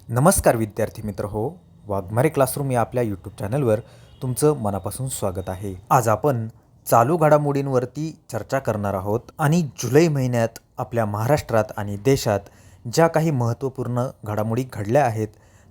नमस्कार विद्यार्थी मित्र हो. वाघमारे क्लासरूम या आपल्या यूट्यूब चॅनलवर तुमचं मनापासून स्वागत आहे. आज आपण चालू घडामोडींवरती चर्चा करणार आहोत आणि जुलै महिन्यात आपल्या महाराष्ट्रात आणि देशात ज्या काही महत्त्वपूर्ण घडामोडी घडल्या आहेत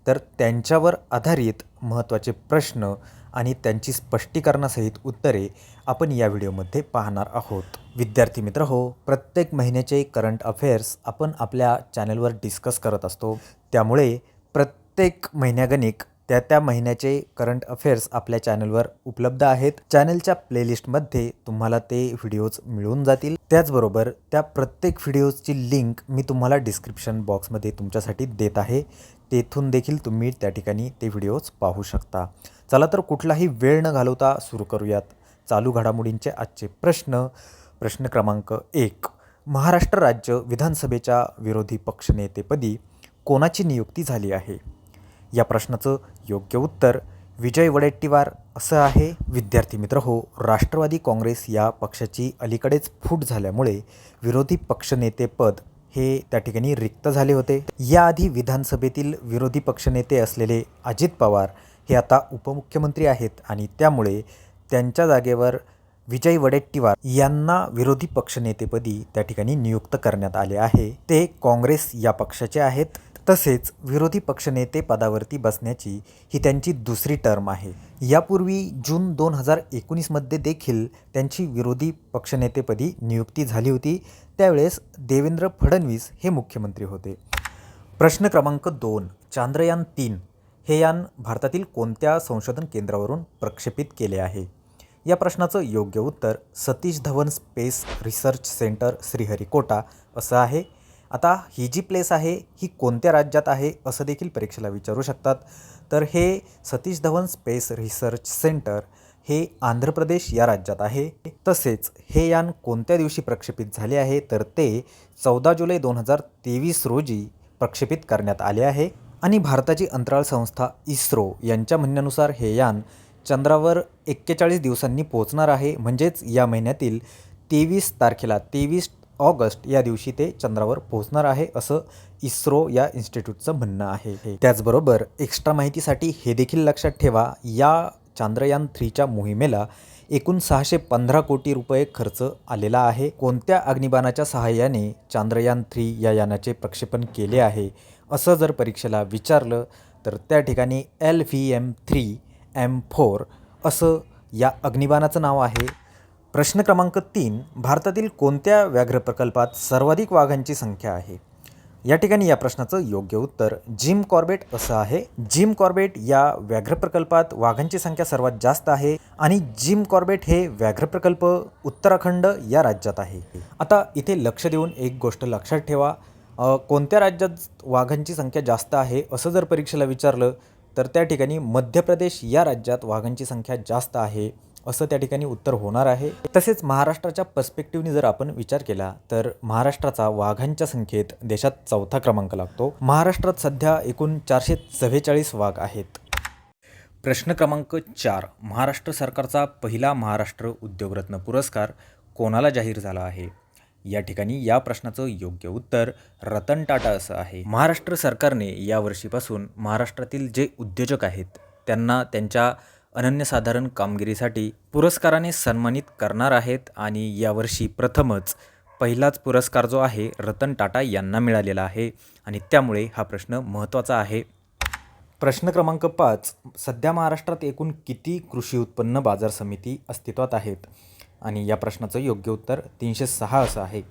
तर त्यांच्यावर आधारित महत्त्वाचे प्रश्न आणि त्यांची स्पष्टीकरणासहित उत्तरे आपण या व्हिडिओमध्ये पाहणार आहोत. विद्यार्थी मित्र हो, प्रत्येक महिन्याचे करंट अफेअर्स आपण आपल्या चॅनलवर डिस्कस करत असतो. त्यामुळे प्रत्येक महिन्यागणिक त्या महिन्याचे करंट अफेअर्स आपल्या चॅनलवर उपलब्ध आहेत. चॅनलच्या प्लेलिस्टमध्ये तुम्हाला ते व्हिडिओज मिळून जातील. त्याचबरोबर त्या प्रत्येक व्हिडिओजची लिंक मी तुम्हाला डिस्क्रिप्शन बॉक्समध्ये तुमच्यासाठी देत आहे. तेथून देखील तुम्ही त्या ठिकाणी ते व्हिडिओज पाहू शकता. चला तर कुठलाही वेळ न घालवता सुरू करूयात चालू घडामोडींचे आजचे प्रश्न. प्रश्न क्रमांक 1. महाराष्ट्र राज्य विधानसभेच्या विरोधी पक्षनेतेपदी कोणाची नियुक्ती झाली आहे? या प्रश्नाचं योग्य उत्तर विजय वडेट्टीवार असं आहे. विद्यार्थी मित्र हो, राष्ट्रवादी काँग्रेस या पक्षाची अलीकडेच फूट झाल्यामुळे विरोधी पक्षनेतेपद हे त्या ठिकाणी रिक्त झाले होते. याआधी विधानसभेतील विरोधी पक्षनेते असलेले अजित पवार हे आता उपमुख्यमंत्री आहेत आणि त्यामुळे त्यांच्या जागेवर विजय वडेट्टीवार यांना विरोधी पक्षनेतेपदी त्या ठिकाणी नियुक्त करण्यात आले आहे. ते काँग्रेस या पक्षाचे आहेत. तसेच विरोधी पक्षनेते पदावरती बसण्याची ही त्यांची दुसरी टर्म आहे. यापूर्वी जून 2019मध्ये देखील त्यांची विरोधी पक्षनेतेपदी नियुक्ती झाली होती. त्यावेळेस देवेंद्र फडणवीस हे मुख्यमंत्री होते. प्रश्न क्रमांक 2. चांद्रयान-3 हे यान भारतातील कोणत्या संशोधन केंद्रावरून प्रक्षेपित केले आहे? या प्रश्नाचं योग्य उत्तर Satish Dhawan space research centre Sriharikota असं आहे. आता ही जी प्लेस आहे ही कोणत्या राज्यात आहे असं देखील परीक्षेला विचारू शकतात. तर हे Satish Dhawan space research centre हे आंध्र प्रदेश या राज्यात आहे. तसेच हे यान कोणत्या दिवशी प्रक्षेपित झाले आहे तर ते 14 जुलै 2023 रोजी प्रक्षेपित करण्यात आले आहे. आणि भारताची अंतराळ संस्था इस्रो यांच्या म्हणण्यानुसार हे यान चंद्रावर 41 दिवसांनी पोहोचणार आहे. म्हणजेच या महिन्यातील 23 ऑगस्ट या दिवशी ते चंद्रावर पोहोचणार आहे असं इस्रो या इन्स्टिट्यूटचं म्हणणं आहे. त्याचबरोबर एक्स्ट्रा माहितीसाठी हे देखील लक्षात ठेवा, या चांद्रयान-3च्या मोहिमेला एकूण 615 कोटी रुपये खर्च आलेला आहे. कोणत्या अग्निबाणाच्या सहाय्याने चांद्रयान-3 या यानाचे प्रक्षेपण केले आहे असं जर परीक्षेला विचारलं तर त्या ठिकाणी LVM-3M4 असं या अग्निबाणाचं नाव आहे. प्रश्न क्रमांक 3. भारतातील कोणत्या व्याघ्र प्रकल्पात सर्वाधिक वाघांची संख्या आहे? या ठिकाणी या प्रश्नाचं योग्य उत्तर जिम कॉर्बेट असं आहे. जिम कॉर्बेट या व्याघ्र प्रकल्पात वाघांची संख्या सर्वात जास्त आहे आणि जिम कॉर्बेट हे व्याघ्र प्रकल्प उत्तराखंड या राज्यात आहे. आता इथे लक्ष देऊन एक गोष्ट लक्षात ठेवा, कोणत्या राज्यात वाघांची संख्या जास्त आहे असं जर परीक्षेला विचारलं तर त्या ठिकाणी मध्य प्रदेश या राज्यात वाघांची संख्या जास्त आहे असं त्या ठिकाणी उत्तर होणार आहे. तसेच महाराष्ट्राच्या पर्स्पेक्टिव्हने जर आपण विचार केला तर महाराष्ट्राचा वाघांच्या संख्येत देशात 4था क्रमांक लागतो. महाराष्ट्रात सध्या एकूण 444 वाघ आहेत. प्रश्न क्रमांक 4. महाराष्ट्र सरकारचा पहिला महाराष्ट्र उद्योगरत्न पुरस्कार कोणाला जाहीर झाला आहे? या ठिकाणी या प्रश्नाचं योग्य उत्तर रतन टाटा असं आहे. महाराष्ट्र सरकारने यावर्षीपासून महाराष्ट्रातील जे उद्योजक आहेत त्यांना त्यांच्या अनन्यसाधारण कामगिरीसाठी पुरस्काराने सन्मानित करणार आहेत आणि यावर्षी प्रथमच पहिलाच पुरस्कार जो आहे रतन टाटा यांना मिळालेला आहे आणि त्यामुळे हा प्रश्न महत्त्वाचा आहे. प्रश्न क्रमांक 5. सध्या महाराष्ट्रात एकूण किती कृषी उत्पन्न बाजार समिती अस्तित्वात आहेत? आणि या प्रश्नाचं योग्य उत्तर 306 असं आहे.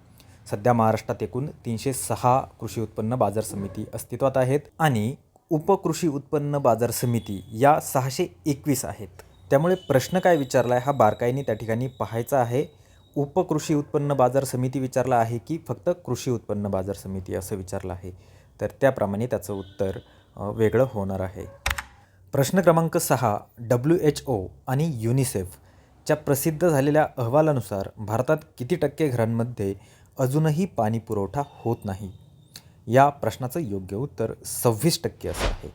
सध्या महाराष्ट्रात एकूण 306 कृषी उत्पन्न बाजार समिती अस्तित्वात आहेत आणि उपकृषी उत्पन्न बाजार समिती या 621 आहेत. त्यामुळे प्रश्न काय विचारला आहे हा बारकाईने त्या ठिकाणी पाहायचा आहे. उपकृषी उत्पन्न बाजार समिती विचारला आहे की फक्त कृषी उत्पन्न बाजार समिती असं विचारलं आहे, तर त्याप्रमाणे त्याचं उत्तर वेगळं होणार आहे. प्रश्न क्रमांक 6. WHO आणि युनिसेफच्या प्रसिद्ध झालेल्या अहवालानुसार भारतात किती टक्के घरांमध्ये अजूनही पाणी पुरवठा होत नाही? या प्रश्नाचं योग्य उत्तर 26% असं आहे.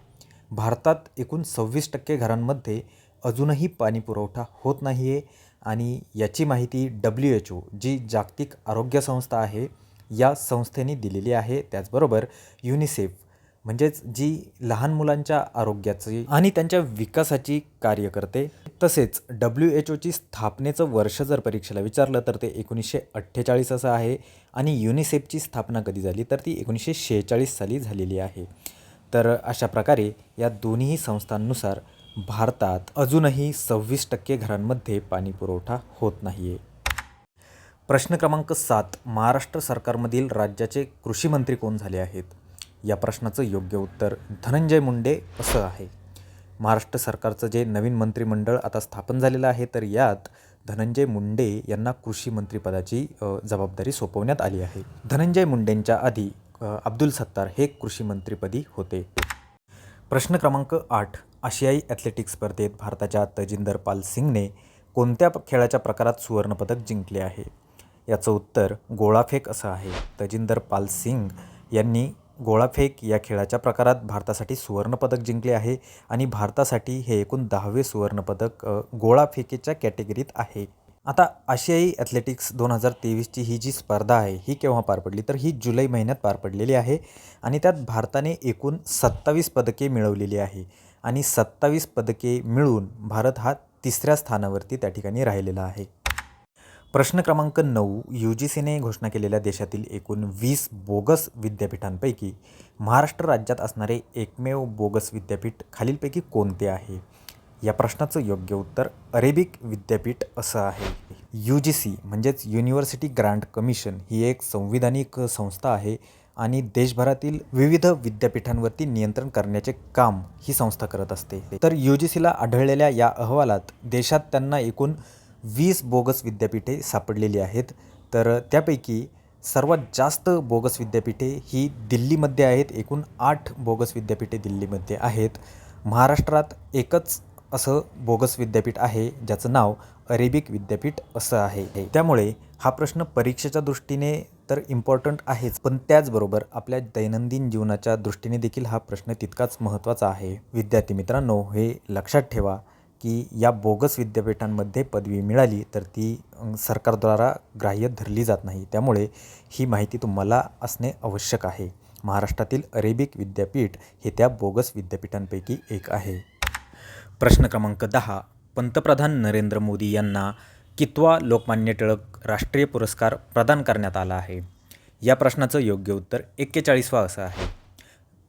भारतात एकूण 26% घरांमध्ये अजूनही पाणी पुरवठा होत नाही आहे आणि याची माहिती WHO जी जागतिक आरोग्य संस्था आहे या संस्थेने दिलेली आहे. त्याचबरोबर युनिसेफ म्हणजेच जी लहान मुलांच्या आरोग्याची आणि त्यांच्या विकासाची कार्य करते. तसेच WHO स्थापनेचं वर्ष जर परीक्षेला विचारलं तर ते 1948 असं आहे आणि युनिसेफची स्थापना कधी झाली तर ती 1946 साली झालेली आहे. तर अशा प्रकारे या दोन्ही संस्थांनुसार भारतात अजूनही 26% घरांमध्ये पाणी पुरवठा होत नाही आहे. प्रश्न क्रमांक 7. महाराष्ट्र सरकारमधील राज्याचे कृषी मंत्री कोण झाले आहेत? या प्रश्नाचं योग्य उत्तर धनंजय मुंडे असं आहे. महाराष्ट्र सरकारचं जे नवीन मंत्रिमंडळ आता स्थापन झालेलं आहे तर यात धनंजय मुंडे यांना कृषी मंत्रिपदाची जबाबदारी सोपवण्यात आली आहे. धनंजय मुंडेंच्या आधी अब्दुल सत्तार हे कृषी मंत्रिपदी होते. प्रश्न क्रमांक 8. आशियाई ॲथलेटिक्स स्पर्धेत भारताच्या तजिंदर पाल सिंगने कोणत्या खेळाच्या प्रकारात सुवर्णपदक जिंकले आहे? याचं उत्तर गोळाफेक असं आहे. तजिंदर पाल सिंग यांनी गोळाफेक या खेळाच्या प्रकारात भारतासाठी सुवर्णपदक जिंकले आहे आणि भारतासाठी हे एकूण 10वे सुवर्णपदक गोळाफेकीच्या कॅटेगरीत आहे. आता आशियाई ॲथलेटिक्स 2023ची ही जी स्पर्धा आहे ही केव्हा पार पडली तर ही जुलै महिन्यात पार पडलेली आहे आणि त्यात भारताने एकूण 27 पदके मिळवलेली आहे आणि 27 पदके मिळून भारत हा 3ऱ्या स्थानावरती त्या ठिकाणी राहिलेला आहे. प्रश्न क्रमांक 9. UGCने घोषणा केलेल्या देशातील एकूण 20 बोगस विद्यापीठांपैकी महाराष्ट्र राज्यात असणारे एकमेव बोगस विद्यापीठ खालीलपैकी कोणते आहे? या प्रश्नाचं योग्य उत्तर अरेबिक विद्यापीठ असं आहे. UGC म्हणजेच युनिव्हर्सिटी ग्रँट कमिशन ही एक संविधानिक संस्था आहे आणि देशभरातील विविध विद्यापीठांवरती नियंत्रण करण्याचे काम ही संस्था करत असते. तर UGCला आढळलेल्या या अहवालात देशात त्यांना एकूण 20 बोगस विद्यापीठे सापडलेली आहेत. तर त्यापैकी सर्वात जास्त बोगस विद्यापीठे ही दिल्लीमध्ये आहेत. एकूण 8 बोगस विद्यापीठे दिल्लीमध्ये आहेत. महाराष्ट्रात एकच असं बोगस विद्यापीठ आहे ज्याचं नाव अरेबिक विद्यापीठ असं आहे. त्यामुळे हा प्रश्न परीक्षेच्या दृष्टीने तर इम्पॉर्टंट आहेच, पण त्याचबरोबर आपल्या दैनंदिन जीवनाच्या दृष्टीने देखील हा प्रश्न तितकाच महत्त्वाचा आहे. विद्यार्थी मित्रांनो, हे लक्षात ठेवा की या बोगस विद्यापीठांमध्ये पदवी मिळाली तर ती सरकारद्वारा ग्राह्य धरली जात नाही. त्यामुळे ही माहिती तुम्हाला असणे आवश्यक आहे. महाराष्ट्रातील अरेबिक विद्यापीठ हे त्या बोगस विद्यापीठांपैकी एक आहे. प्रश्न क्रमांक 10. पंतप्रधान नरेंद्र मोदी यांना कितवा लोकमान्य टिळक राष्ट्रीय पुरस्कार प्रदान करण्यात आला आहे? या प्रश्नाचं योग्य उत्तर 41वा असं आहे.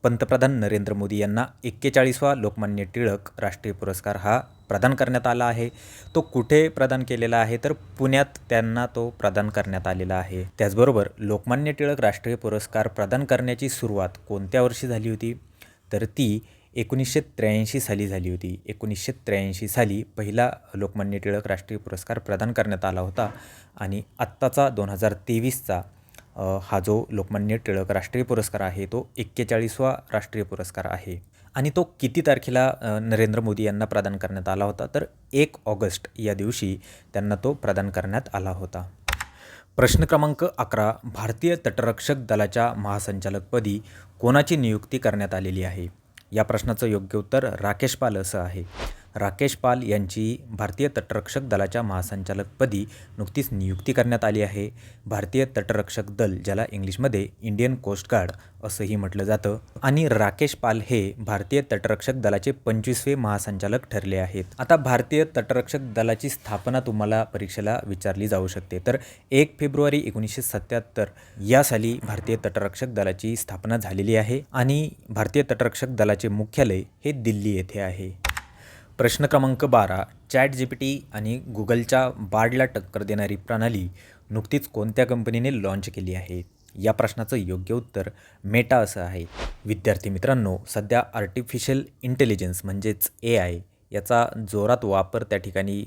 पंतप्रधान नरेंद्र मोदी यांना 41वा लोकमान्य टिळक राष्ट्रीय पुरस्कार हा प्रदान करण्यात आला आहे. तो कुठे प्रदान केलेला आहे तर पुण्यात त्यांना तो प्रदान करण्यात आलेला आहे. त्याचबरोबर लोकमान्य टिळक राष्ट्रीय पुरस्कार प्रदान करण्याची सुरुवात कोणत्या वर्षी झाली होती तर ती 1983 साली झाली होती. 1983 साली पहिला लोकमान्य टिळक राष्ट्रीय पुरस्कार प्रदान करण्यात आला होता आणि आत्ताचा 2023चा हा जो लोकमान्य टिळक राष्ट्रीय पुरस्कार आहे तो 41वा राष्ट्रीय पुरस्कार आहे. आणि तो किती तारखेला नरेंद्र मोदी यांना प्रदान करण्यात आला होता तर 1 ऑगस्ट या दिवशी त्यांना तो प्रदान करण्यात आला होता. प्रश्न क्रमांक 11. भारतीय तटरक्षक दलाच्या महासंचालकपदी कोणाची नियुक्ती करण्यात आलेली आहे? या प्रश्नाचं योग्य उत्तर राकेश पाल असं आहे. राकेश पाल यांची भारतीय तटरक्षक दलाच्या महासंचालकपदी नुकतीच नियुक्ती करण्यात आली आहे. भारतीय तटरक्षक दल, ज्याला इंग्लिशमध्ये इंडियन कोस्ट गार्ड असंही म्हटलं जातं, आणि राकेश पाल हे भारतीय तटरक्षक दलाचे 25वे महासंचालक ठरले आहेत. आता भारतीय तटरक्षक दलाची स्थापना तुम्हाला परीक्षेला विचारली जाऊ शकते. तर 1 फेब्रुवारी 1977 या साली भारतीय तटरक्षक दलाची स्थापना झालेली आहे आणि भारतीय तटरक्षक दलाचे मुख्यालय हे दिल्ली येथे आहे. प्रश्न क्रमांक 12. ChatGPT आणि गुगलच्या बार्डला टक्कर देणारी प्रणाली नुकतीच कोणत्या कंपनीने लॉन्च केली आहे? या प्रश्नाचं योग्य उत्तर मेटा असं आहे. विद्यार्थी मित्रांनो, सध्या आर्टिफिशियल इंटेलिजन्स म्हणजेच AI याचा जोरात वापर त्या ठिकाणी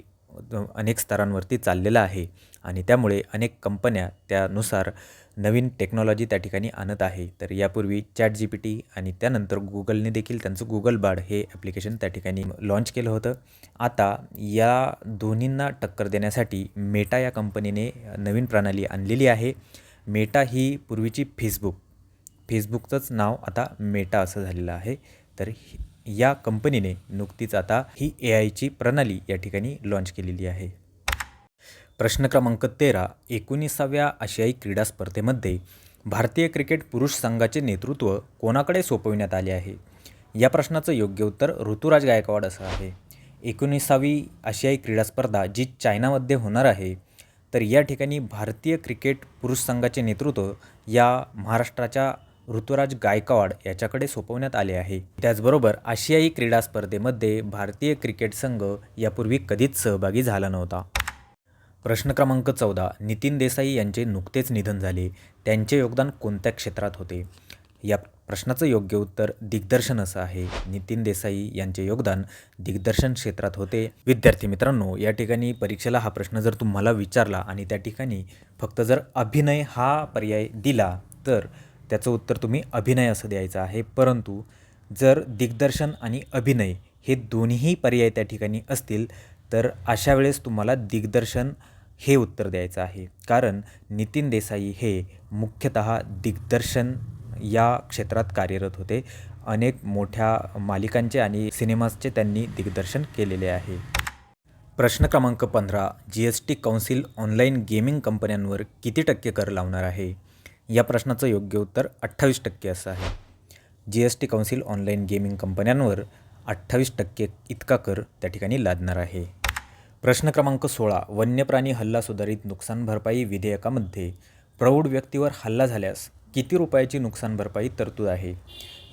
अनेक स्तरांवरती चाललेला आहे आणि त्यामुळे अनेक कंपन्या त्यानुसार नवीन टेक्नॉलॉजी त्या ठिकाणी आणत आहे. तर यापूर्वी ChatGPT आणि त्यानंतर गुगलने देखील त्यांचं गुगल बार्ड हे ॲप्लिकेशन त्या ठिकाणी लॉन्च केलं होतं. आता या दोन्हींना टक्कर देण्यासाठी मेटा या कंपनीने नवीन प्रणाली आणलेली आहे. मेटा ही पूर्वीची फेसबुकचंच नाव आता मेटा असं झालेलं आहे. तर या कंपनीने नुकतीच आता ही AIची प्रणाली या ठिकाणी लॉन्च केलेली आहे. प्रश्न क्रमांक 13. 19व्या आशियाई क्रीडा स्पर्धेमध्ये भारतीय क्रिकेट पुरुष संघाचे नेतृत्व कोणाकडे सोपविण्यात आले आहे? या प्रश्नाचं योग्य उत्तर ऋतुराज गायकवाड असं आहे. 19वी आशियाई क्रीडा स्पर्धा जी चायनामध्ये होणार आहे, तर या ठिकाणी भारतीय क्रिकेट पुरुष संघाचे नेतृत्व या महाराष्ट्राच्या ऋतुराज गायकवाड याच्याकडे सोपवण्यात आले आहे. त्याचबरोबर आशियाई क्रीडा स्पर्धेमध्ये भारतीय क्रिकेट संघ यापूर्वी कधीच सहभागी झाला नव्हता. प्रश्न क्रमांक 14. नितीन देसाई यांचे नुकतेच निधन झाले. त्यांचे योगदान कोणत्या क्षेत्रात होते? या प्रश्नाचं योग्य उत्तर दिग्दर्शन असं आहे. नितीन देसाई यांचे योगदान दिग्दर्शन क्षेत्रात होते. विद्यार्थी मित्रांनो, या ठिकाणी परीक्षेला हा प्रश्न जर तुम्हाला विचारला आणि त्या ठिकाणी फक्त जर अभिनय हा पर्याय दिला तर त्याचं उत्तर तुम्ही अभिनय असं द्यायचं आहे. परंतु जर दिग्दर्शन आणि अभिनय हे दोन्ही पर्याय त्या ठिकाणी असतील तर अशा वेळेस तुम्हाला दिग्दर्शन हे उत्तर द्यायचं आहे. कारण नितीन देसाई हे मुख्यतः दिग्दर्शन या क्षेत्रात कार्यरत होते. अनेक मोठ्या मालिकांचे आणि सिनेमाचे त्यांनी दिग्दर्शन केलेले आहे. प्रश्न क्रमांक 15. GST कौन्सिल ऑनलाईन गेमिंग कंपन्यांवर किती टक्के कर लावणार आहे? या प्रश्नाचं योग्य उत्तर 28% असं आहे. GST कौन्सिल ऑनलाईन गेमिंग कंपन्यांवर 28% इतका कर त्या ठिकाणी लादणार आहे. प्रश्न क्रमांक 16. वन्यप्राणी हल्ला सुधारित नुकसान भरपाई विधेयकामध्ये प्रौढ व्यक्तीवर हल्ला झाल्यास किती रुपयाची नुकसान भरपाई तरतूद आहे?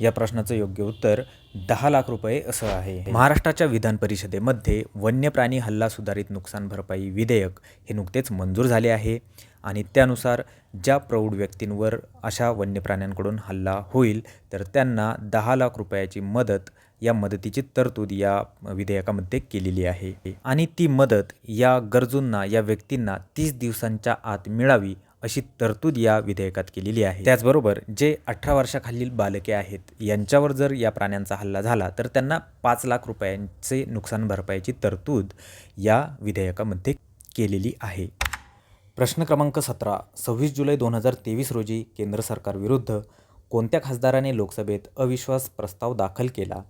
या प्रश्नाचं योग्य उत्तर 10 लाख रुपये असं आहे. महाराष्ट्राच्या विधान परिषदेमध्ये वन्यप्राणी हल्ला सुधारित नुकसान भरपाई विधेयक हे नुकतेच मंजूर झाले आहे आणि त्यानुसार ज्या प्रौढ व्यक्तींवर अशा वन्यप्राण्यांकडून हल्ला होईल तर त्यांना 10 लाख रुपयाची मदत या मदतीची तरतूद या विधेयकामध्ये केलेली आहे आणि ती मदत या गरजूंना या व्यक्तींना 30 दिवसांच्या आत मिळावी अशी तरतूद या विधेयकात केलेली आहे. त्याचबरोबर जे 18 वर्षाखालील बालके आहेत यांच्यावर जर या प्राण्यांचा हल्ला झाला तर त्यांना 5 लाख रुपयांचे नुकसान भरपाईची तरतूद या विधेयकामध्ये केलेली आहे. प्रश्न क्रमांक 17. 26 जुलै 2023 रोजी केंद्र सरकारविरुद्ध कोणत्या खासदाराने लोकसभेत अविश्वास प्रस्ताव दाखल केला?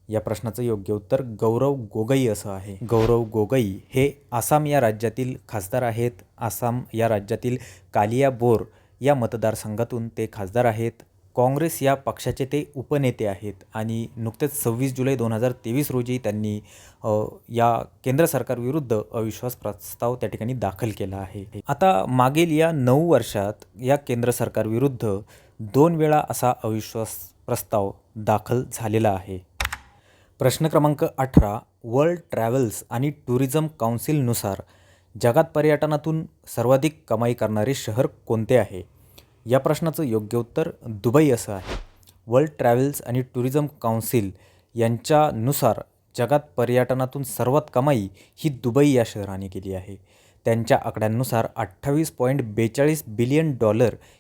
या प्रश्नाचं योग्य उत्तर गौरव गोगोई असं आहे. गौरव गोगोई हे आसाम या राज्यातील खासदार आहेत. आसाम या राज्यातील कालियाबोर या मतदारसंघातून ते खासदार आहेत. काँग्रेस या पक्षाचे ते उपनेते आहेत आणि नुकतेच 26 जुलै 2023 रोजी त्यांनी या केंद्र सरकारविरुद्ध अविश्वास प्रस्ताव त्या ठिकाणी दाखल केला आहे. आता मागील या 9 वर्षात या केंद्र सरकारविरुद्ध 2 वेळा असा अविश्वास प्रस्ताव दाखल झालेला आहे. प्रश्न क्रमांक 18. वर्ल्ड ट्रॅव्हल्स आणि टुरिझम काउन्सिलनुसार जगात पर्यटनातून सर्वाधिक कमाई करणारे शहर कोणते आहे? या प्रश्नाचं योग्य उत्तर दुबई असं आहे. वर्ल्ड ट्रॅव्हल्स आणि टुरिझम काउन्सिल यांच्यानुसार जगात पर्यटनातून सर्वात कमाई ही दुबई या शहराने केली आहे. त्यांच्या आकड्यांनुसार $28.42 बिलियन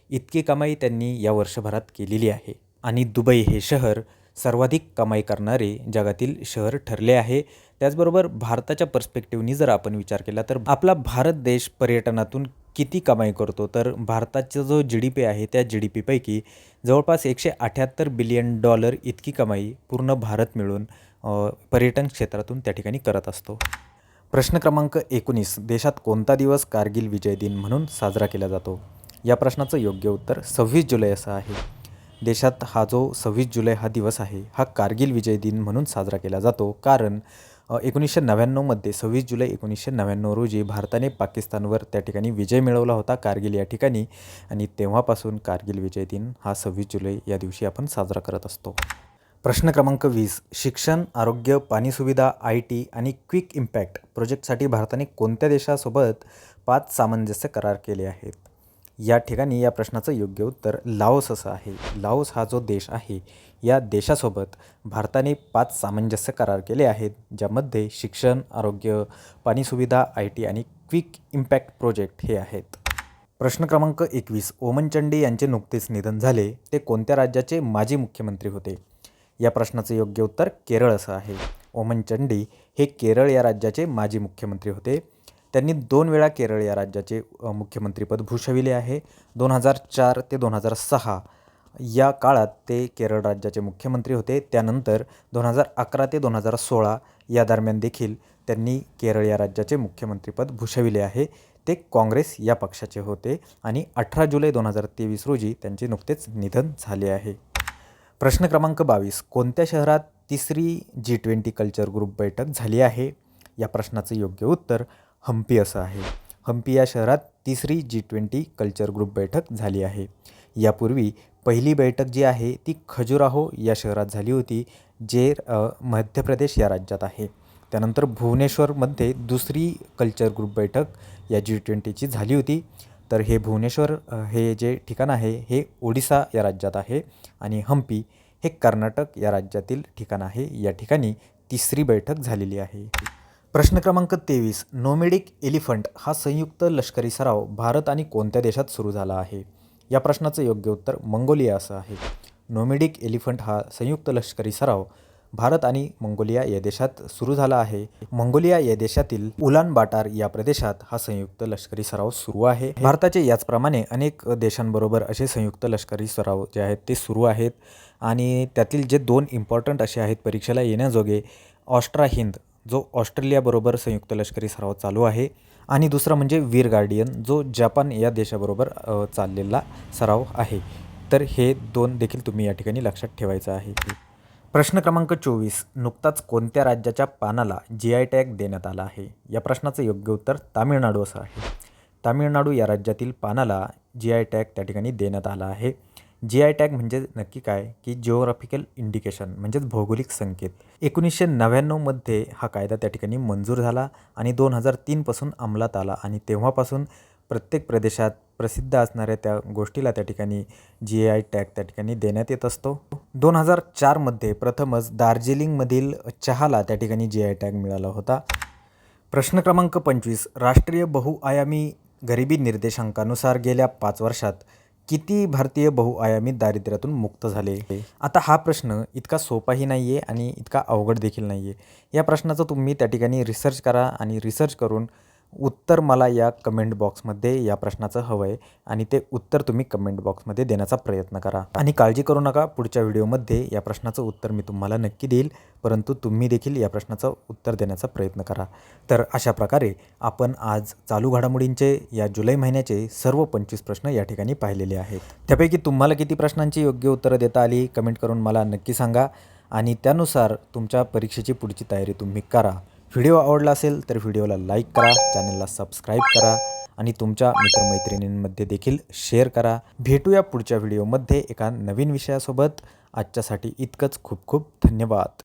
इतकी कमाई त्यांनी या वर्षभरात केलेली आहे आणि दुबई हे शहर सर्वाधिक कमाई करणारे जगातील शहर ठरले आहे. त्याचबरोबर भारताच्या पर्स्पेक्टिव्हनी जर आपण विचार केला तर आपला भारत देश पर्यटनातून किती कमाई करतो तर भारताचा जो GDP आहे त्या GDPपैकी जवळपास $178 बिलियन इतकी कमाई पूर्ण भारत मिळून पर्यटन क्षेत्रातून त्या ठिकाणी करत असतो. प्रश्न क्रमांक 19. देशात कोणता दिवस कारगिल विजय दिन म्हणून साजरा केला जातो? या प्रश्नाचं योग्य उत्तर 26 जुलै असं आहे. देशात हा जो 26 जुलै हा दिवस आहे हा कारगिल विजय दिन म्हणून साजरा केला जातो कारण 1999मध्ये 26 जुलै 1999 रोजी भारताने पाकिस्तानवर त्या ठिकाणी विजय मिळवला होता कारगिल या ठिकाणी आणि तेव्हापासून कारगिल विजय दिन हा 26 जुलै या दिवशी आपण साजरा करत असतो. प्रश्न क्रमांक 20. शिक्षण, आरोग्य, पाणीसुविधा, IT आणि क्विक इम्पॅक्ट प्रोजेक्टसाठी भारताने कोणत्या देशासोबत 5 सामंजस्य करार केले आहेत? या ठिकाणी या प्रश्नाचं योग्य उत्तर लाओस असं आहे. लाओस हा जो देश आहे या देशासोबत भारताने 5 सामंजस्य करार केले आहेत ज्यामध्ये शिक्षण, आरोग्य, पाणीसुविधा, IT आणि क्विक इम्पॅक्ट प्रोजेक्ट हे आहेत. प्रश्न क्रमांक 21. ओमन चांडी यांचे नुकतेच निधन झाले. ते कोणत्या राज्याचे माजी मुख्यमंत्री होते? या प्रश्नाचं योग्य उत्तर केरळ असं आहे. ओमन चांडी हे केरळ या राज्याचे माजी मुख्यमंत्री होते. त्यांनी 2 वेळा केरळ या राज्याचे मुख्यमंत्रीपद भूषविले आहे. 2004 ते 2006 या काळात ते केरळ राज्याचे मुख्यमंत्री होते. त्यानंतर 2011 ते 2016 या दरम्यान देखील त्यांनी केरळ या राज्याचे मुख्यमंत्रीपद भूषविले आहे. ते काँग्रेस या पक्षाचे होते आणि 18 जुलै 2023 रोजी त्यांचे नुकतेच निधन झाले आहे. प्रश्न क्रमांक 22. कोणत्या शहरात तिसरी G20 कल्चर ग्रुप बैठक झाली आहे? या प्रश्नाचं योग्य उत्तर हम्पी असं आहे. हम्पी या शहरात तिसरी G20 कल्चर ग्रुप बैठक झाली आहे. यापूर्वी पहिली बैठक जी आहे ती खजुराहो या शहरात झाली होती, जे मध्य प्रदेश या राज्यात आहे. त्यानंतर भुवनेश्वरमध्ये दुसरी कल्चर ग्रुप बैठक या G20ची झाली होती. तर हे भुवनेश्वर हे जे ठिकाण आहे हे ओडिसा या राज्यात आहे आणि हम्पी हे कर्नाटक या राज्यातील ठिकाण आहे. या ठिकाणी तिसरी बैठक झालेली आहे. प्रश्न क्रमांक 23. नोमॅडिक एलिफंट हा संयुक्त लष्करी सराव भारत आणि कोणत्या देशात सुरू झाला आहे? या प्रश्नाचं योग्य उत्तर मंगोलिया असं आहे. नोमॅडिक एलिफंट हा संयुक्त लष्करी सराव भारत आणि मंगोलिया या देशात सुरू झाला आहे. मंगोलिया या देशातील उलान बाटार या प्रदेशात हा संयुक्त लष्करी सराव सुरू आहे. भारताचे याचप्रमाणे अनेक देशांबरोबर असे संयुक्त लष्करी सराव जे आहेत ते सुरू आहेत आणि त्यातील जे 2 इम्पॉर्टंट असे आहेत परीक्षेला येण्याजोगे, ऑस्ट्रा हिंद जो ऑस्ट्रेलियाबरोबर संयुक्त लष्करी सराव चालू आहे आणि दुसरा म्हणजे वीर गार्डियन जो जपान या देशाबरोबर चाललेला सराव आहे. तर हे 2 देखील तुम्ही या ठिकाणी लक्षात ठेवायचं आहे. प्रश्न क्रमांक 24. नुकताच कोणत्या राज्याच्या पानाला GI टॅग देण्यात आला आहे? या प्रश्नाचं योग्य उत्तर तामिळनाडू असं आहे. तामिळनाडू या राज्यातील पानाला GI टॅग त्या ठिकाणी देण्यात आला आहे. GI टॅग म्हणजे नक्की काय की जिओग्राफिकल इंडिकेशन म्हणजेच भौगोलिक संकेत. 1999मध्ये हा कायदा त्या ठिकाणी मंजूर झाला आणि 2003पासून अंमलात आला आणि तेव्हापासून प्रत्येक प्रदेशात प्रसिद्ध असणाऱ्या त्या गोष्टीला त्या ठिकाणी GI टॅग त्या ठिकाणी देण्यात येत असतो. 2004मध्ये प्रथमच दार्जिलिंगमधील चहाला त्या ठिकाणी GI टॅग मिळाला होता. प्रश्न क्रमांक 25. राष्ट्रीय बहुआयामी गरिबी निर्देशांकानुसार गेल्या 5 वर्षात किती भारतीय बहुआयामी दारिद्र्यातून मुक्त झाले? आता हा प्रश्न इतका सोपाही नाही आहे आणि इतका अवघड देखील नाही आहे. या प्रश्नाचं तुम्ही त्या ठिकाणी रिसर्च करा आणि रिसर्च करून उत्तर मला या कमेंट बॉक्समध्ये या प्रश्नाचं हवं आहे आणि ते उत्तर तुम्ही कमेंट बॉक्समध्ये देण्याचा प्रयत्न करा. आणि काळजी करू नका, पुढच्या व्हिडिओमध्ये या प्रश्नाचं उत्तर मी तुम्हाला नक्की देईल, परंतु तुम्ही देखील या प्रश्नाचं उत्तर देण्याचा प्रयत्न करा. तर अशा प्रकारे आपण आज चालू घडामोडींचे या जुलै महिन्याचे सर्व 25 प्रश्न या ठिकाणी पाहिलेले आहेत. त्यापैकी तुम्हाला किती प्रश्नांची योग्य उत्तरं देता आली कमेंट करून मला नक्की सांगा आणि त्यानुसार तुमच्या परीक्षेची पुढची तयारी तुम्ही करा. व्हिडिओ आवडला असेल तर व्हिडिओला लाईक करा, चॅनलला सबस्क्राईब करा आणि तुमच्या मित्रमैत्रिणींमध्ये देखील शेअर करा. भेटूया पुढच्या व्हिडिओमध्ये एका नवीन विषयासोबत. आजच्यासाठी इतकंच. खूप खूप धन्यवाद.